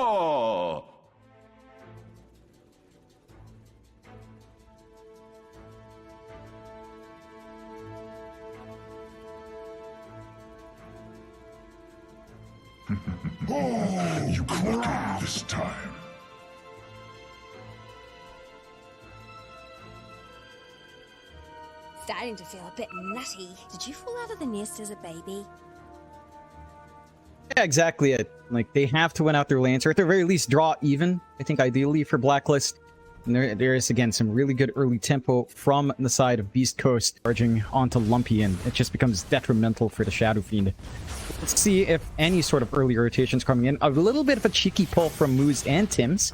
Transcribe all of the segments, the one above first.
Oh! You caught me this time. Starting to feel a bit nutty. Did you fall out of the nest as a baby? Yeah, exactly it. Like, they have to win out their lanes, or at the very least draw even, I think, ideally for Blacklist. And there is, again, some really good early tempo from the side of Beastcoast, charging onto Lumpy, and it just becomes detrimental for the Shadow Fiend. Let's see if any sort of early rotations coming in. A little bit of a cheeky pull from Moose and Tims.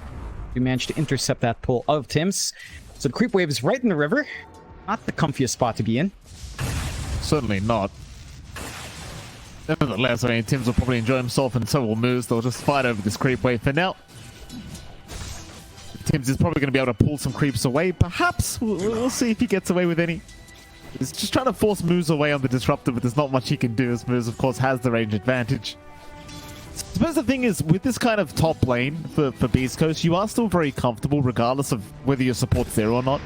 We managed to intercept that pull of Tims. So the creep wave is right in the river. Not the comfiest spot to be in. Certainly not. Nevertheless, I mean, Tims will probably enjoy himself, and so will Moose. They'll just fight over this creep wave for now. Tims is probably going to be able to pull some creeps away. Perhaps. We'll see if he gets away with any. He's just trying to force Moose away on the Disruptor, but there's not much he can do, as Moose, of course, has the range advantage. I suppose the thing is, with this kind of top lane for Beastcoast, you are still very comfortable, regardless of whether your support's there or not.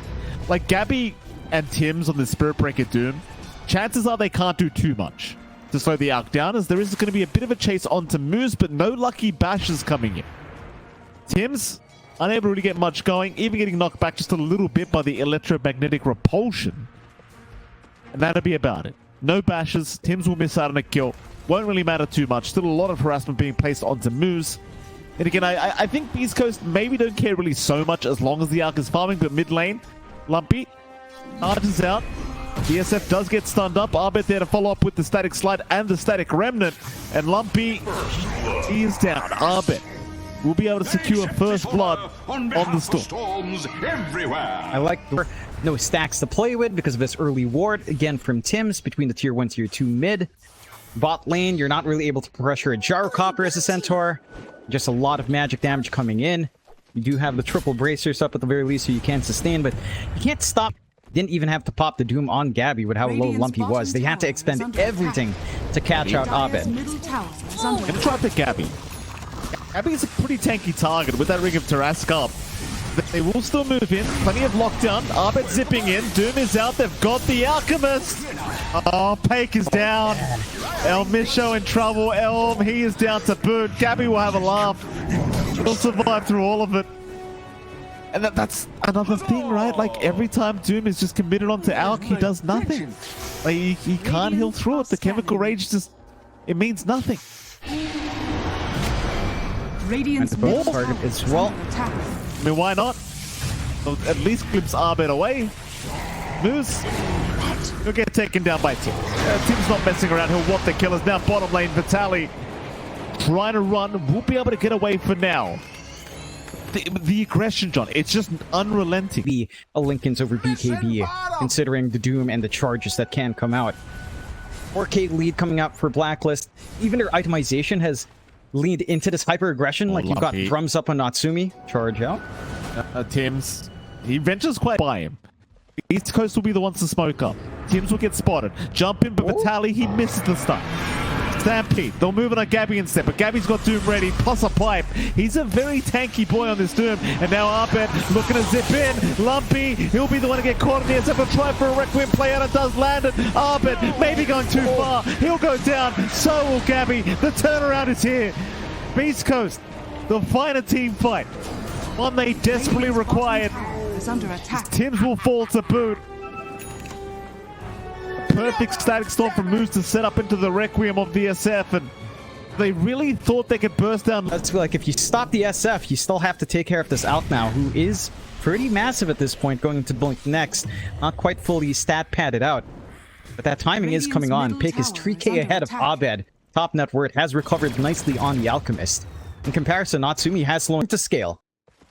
Like, Gabby and Tims on the Spirit Breaker Doom, chances are they can't do too much to slow the arc down, as there is going to be a bit of a chase onto Moose, but no lucky bashes coming in. Tims, unable to really get much going, even getting knocked back just a little bit by the electromagnetic repulsion. And that'll be about it. No bashes, Tims will miss out on a kill. Won't really matter too much. Still a lot of harassment being placed onto Moose. And again, I think Beastcoast maybe don't care really so much as long as the arc is farming, but mid lane, Lumpy charges out. DSF does get stunned up. Arbet there to follow up with the static slide and the static remnant. And Lumpy is down. Arbet will be able to secure first blood on the storm. I like no stacks to play with because of this early ward, again, from Tims between the tier 1, tier 2 mid. Bot lane, you're not really able to pressure a Gyrocopter as a Centaur. Just a lot of magic damage coming in. You do have the triple bracers up at the very least, so you can sustain, but you can't stop. Didn't even have to pop the Doom on Gabby with how low Lumpy was. They had to expend everything to catch out Abed. Gonna try to Gabby. Gabby is a pretty tanky target with that Ring of Tarrasque up. They will still move in. Plenty of lockdown. Arbet zipping in. Doom is out. They've got the Alchemist. Oh, Pake is down. El Misho in trouble. Elm, he is down to boot. Gabby will have a laugh. He'll survive through all of it. And that's another thing, right? Like, every time Doom is just committed onto Alch, he does nothing. Like, he can't heal through it. The Chemical Rage just, it means nothing. And the both target as well. I mean, why not? They'll at least glimpse Arbet away. Moose, he'll get taken down by Tim. Tim's not messing around. He'll want the killers. Now bottom lane, Vitali trying to run. Will be able to get away for now. The aggression, John, it's just unrelenting. Be a Linken's over BKB, considering the Doom and the charges that can come out. 4K lead coming out for Blacklist. Even their itemization has leaned into this hyper aggression. Like, you've got drums up on Natsumi. Charge out. Tims, he ventures quite by him. East Coast will be the ones to smoke up. Tims will get spotted. Jump in, but Vitali, he misses the stun. Stampede. They'll move it on Gabby instead, but Gabby's got Doom ready. Plus a pipe. He's a very tanky boy on this Doom. And now Arbet looking to zip in. Lumpy, he'll be the one to get caught in the SF. Try for a Requiem play out. It does land it. Arbet maybe going too far. He'll go down. So will Gabby. The turnaround is here. Beastcoast, the final team fight. One they desperately required. Tims will fall to boot. Perfect static storm from Moose to set up into the Requiem of the SF, and they really thought they could burst down. That's like, if you stop the SF, you still have to take care of this Alch now, who is pretty massive at this point, going into Blink next. Not quite fully stat padded out, but that timing is coming on. Pick is 3k ahead of Abed. Top net worth has recovered nicely on the Alchemist. In comparison, Natsumi has slowed to scale.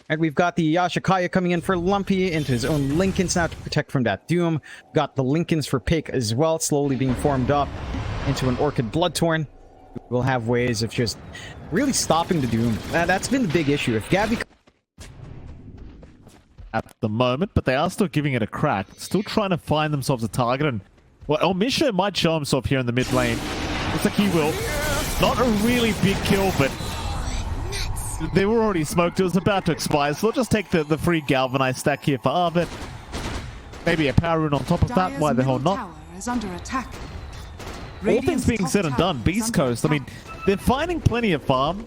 And we've got the Yashikaya coming in for Lumpy into his own Linken's now to protect from that Doom. Got the Linken's for Pake as well, slowly being formed up into an Orchid Bloodtorn. We'll have ways of just really stopping the Doom. That's been the big issue. If Gabby... At the moment, but they are still giving it a crack. Still trying to find themselves a target. And, well, El Misho might show himself here in the mid lane. Looks like he will. Not a really big kill, but They were already smoked. It was about to expire, so they'll just take the free galvanized stack here for Arbit. Maybe a power rune on top of that. Why the hell not? Is under attack. All things being said and done, Beastcoast, I mean, they're finding plenty of farm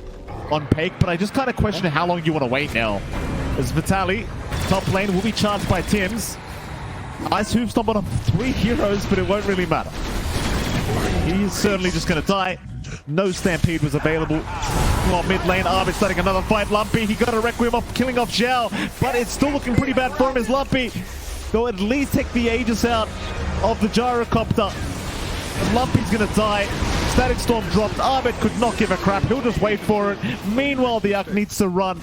on Pake, but I just kind of question how long you want to wait now. As Vitaly, top lane, will be charged by Tims. Nice hoof stomp on 3 heroes, but it won't really matter. He's certainly just going to die. No Stampede was available. On mid lane, Arbit starting another fight. Lumpy, he got a Requiem off, killing off Zhao, but it's still looking pretty bad for him as Lumpy. They'll at least take the Aegis out of the Gyrocopter. And Lumpy's gonna die. Static Storm dropped. Arbit could not give a crap. He'll just wait for it. Meanwhile, the Ark needs to run.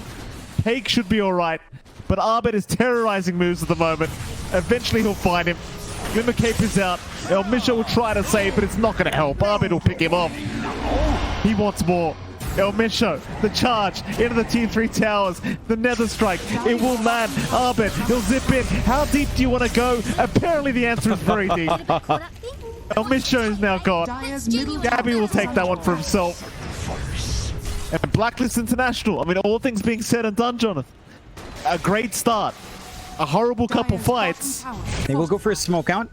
Pake should be alright. But Arbit is terrorizing moves at the moment. Eventually he'll find him. Glimmer Cape is out. El Misha will try to save, but it's not gonna help. Arbit will pick him off. He wants more. El Misho, the charge into the Tier 3 towers, the Nether Strike, it will land. Arbit, he'll zip in. How deep do you want to go? Apparently the answer is very deep. El Misho is now gone. Gabby will take that one for himself. And Blacklist International, I mean, all things being said and done, Jonathan. A great start. A horrible couple fights. They will go for a smoke out.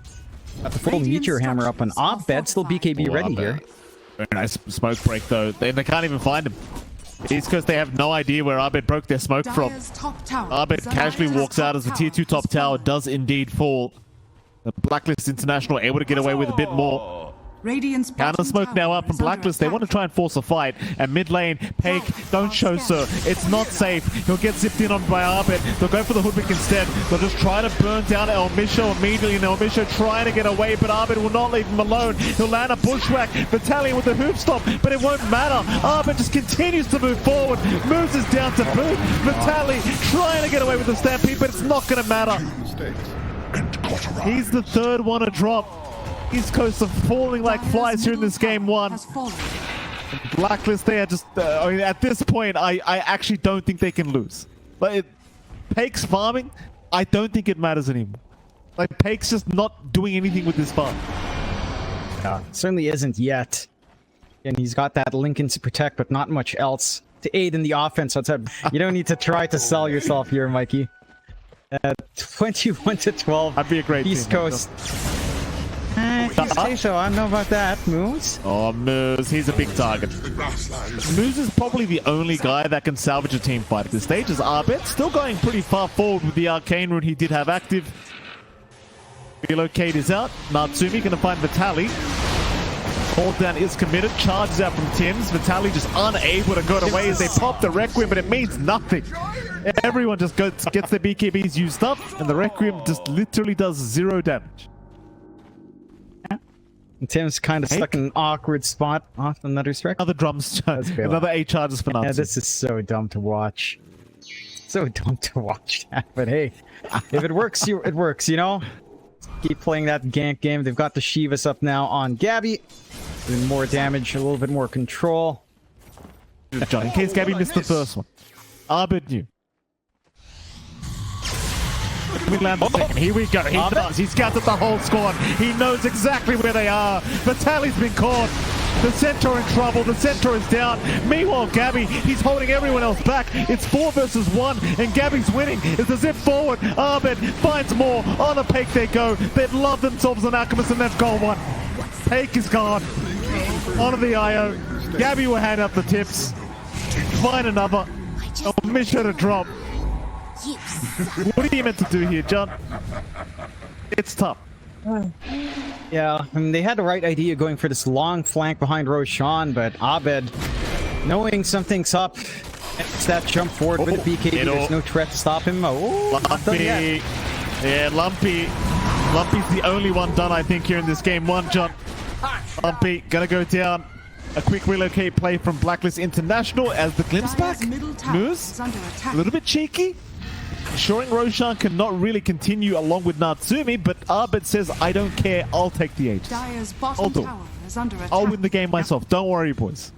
Got the full Meteor Hammer up on Abed, still BKB ready here. Very nice smoke break though. They can't even find him. It's because they have no idea where Abed broke their smoke from. Abed casually walks out as the Tier 2 top tower does indeed fall. The Blacklist International able to get away with a bit more. Counter smoke now up from Blacklist. They want to try and force a fight. And mid lane, Pake, don't show sir. It's not safe. He'll get zipped in on by Arbit. They'll go for the Hoodwink instead. They'll just try to burn down El Misho immediately. And El Misho trying to get away, but Arbit will not leave him alone. He'll land a bushwhack. Battalion with the hoof stop, but it won't matter. Arbit just continues to move forward. Moves us down to boot. Vitaly trying to get away with the Stampede, but it's not going to matter. He's the third one to drop. East Coast are falling like flies here in this game 1. Blacklist, they are just... I mean, at this point, I actually don't think they can lose. But Pake's farming, I don't think it matters anymore. Like, Pake's just not doing anything with this farm. Yeah, certainly isn't yet. And he's got that Lincoln to protect, but not much else to aid in the offense. So you don't need to try to sell yourself here, Mikey. 21 to 12. That'd be a great East team, Coast. Say so. I don't know about that. Moose? Oh, Moose. He's a big target. Moose is probably the only guy that can salvage a team fight at this stage. As Arbit still going pretty far forward with the Arcane Rune he did have active. Relocate is out. Natsumi going to find Vitaly. Hold down is committed. Charges out from Tims. Vitaly just unable to go away as they pop the Requiem, but it means nothing. Everyone just gets their BKBs used up, and the Requiem just literally does 0 damage. And Tim's kind of stuck in an awkward spot off another strike. Another drums charge. Another 8 charges for Nazi. Yeah, this is so dumb to watch. So dumb to watch that. But hey, if it works, it works, you know? Keep playing that gank game. They've got the Shivas up now on Gabby. Doing more damage, a little bit more control. John, in case Gabby missed the first one. Arbit knew. We land the second. Here we go. He does. He scouted the whole squad. He knows exactly where they are. Vitaly's been caught. The Centaur in trouble. The Centaur is down. Meanwhile, Gabby, he's holding everyone else back. It's 4 versus 1, and Gabby's winning. It's a zip forward. Arbit finds more. On a Pake they go. They've loved themselves an Alchemist, and they've got one. Pake is gone. Onto the IO. Gabby will hand up the tips. Find another. Oh, mission to drop. What are you meant to do here, John? It's tough. Yeah, I mean, they had the right idea going for this long flank behind Roshan, but Abed, knowing something's up, it's that jump forward with the BKB. There's no threat to stop him. Oh, Lumpy. Yeah, Lumpy. Lumpy's the only one done, I think, here in this game 1, John. Lumpy gonna go down. A quick relocate play from Blacklist International as the glimpse back. Moose, a little bit cheeky. Ensuring Roshan cannot really continue along with Natsumi, but Arbit says, I don't care, I'll take the Aegis. I'll do it. I'll win the game myself, don't worry, boys.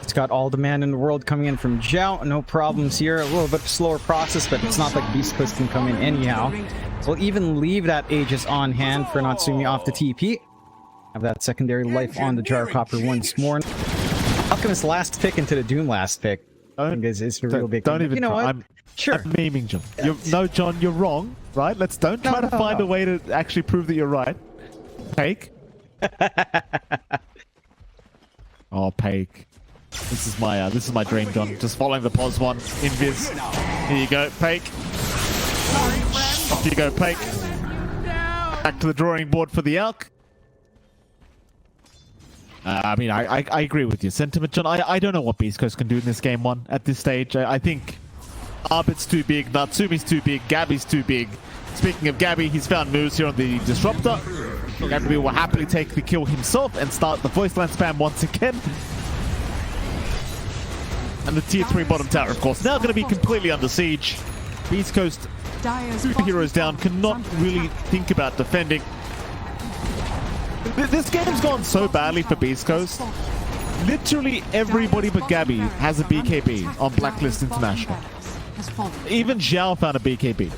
It's got all the man in the world coming in from Zhao, no problems here. A little bit slower process, but it's not like Beastcoast can come in anyhow. We'll even leave that Aegis on hand for Natsumi off the TP. Have that secondary life on the Gyrocopter once more. Alchemist last pick into the Doom last pick. I think is a real big Don't thing. even You know try. what? Sure. I'm memeing, John. No, John, you're wrong, right? Don't try to find a way to actually prove that you're right. Pake. Oh, Pake. This is my dream, John. Just following the pos one. Invis. Here you go, Pake. Off you go, Pake. Back to the drawing board for the Alk. I mean, I agree with your sentiment, John. I don't know what Beastcoast can do in this game one at this stage. I think Arbit's too big, Natsumi's too big, Gabby's too big. Speaking of Gabby, he's found moves here on the Disruptor. Gabby will happily take the kill himself and start the voice line spam once again. And the tier 3 bottom tower, of course, now going to be completely under siege. Beastcoast, 2 heroes down, cannot really think about defending. This game's gone so badly for Beastcoast. Literally everybody but Gabby has a BKB on Blacklist International. Even Zhao found a BKB.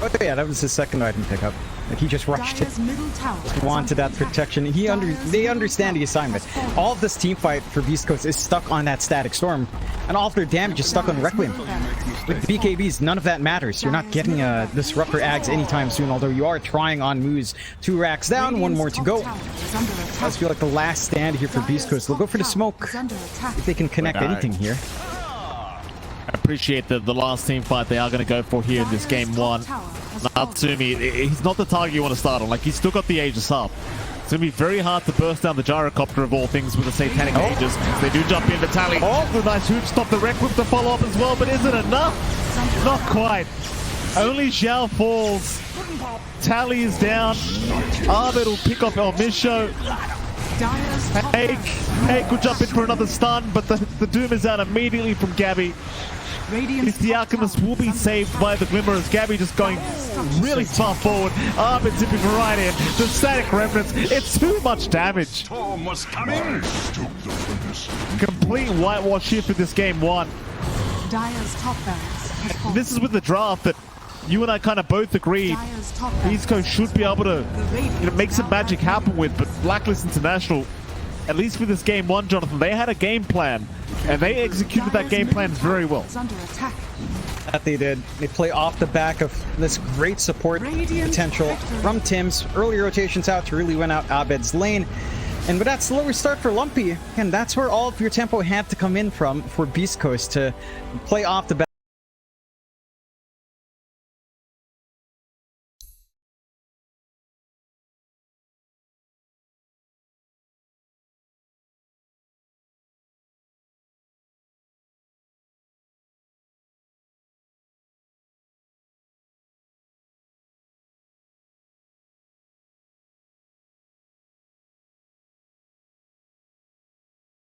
Oh yeah, that was his second item pickup. Like, he just rushed it. Just wanted that protection. They understand the assignment. All of this team fight for Beastcoast is stuck on that static storm, and all of their damage is stuck on Requiem. With BKBs, none of that matters. You're not getting Disruptor Ags anytime soon, although you are trying on moves. 2 racks down, 1 more to go. It does feel like the last stand here for Beastcoast. They'll go for the smoke if they can connect anything here. I appreciate the last team fight they are going to go for here in this game 1. Natsumi, he's not the target you want to start on. Like, he's still got the Aegis up. It's going to be very hard to burst down the gyrocopter of all things with the Satanic Aegis. They do jump in, Vitaly. Oh, the nice hoop stop the wreck with the follow-up as well, but is it enough? Not quite. Only Zhao falls. Tally is down. Arbit will pick off El Misho. Hake will jump in for another stun, but the Doom is out immediately from Gabby. The Alchemist will be saved by the Glimmer as Gabby just going really far forward. Arbit zipping right in. The static remnants. It's too much damage. Complete whitewash here for this game 1. This is with the draft that you and I kind of both agreed Beastcoast should be able to make some magic happen with, but Blacklist International, at least for this game 1, Jonathan, they had a game plan, and they executed that game plan very well. That they did. They play off the back of this great support potential from Tim's. Early rotations out to really win out Abed's lane. And with that slower start for Lumpy, and that's where all of your tempo had to come in from for Beastcoast to play off the back.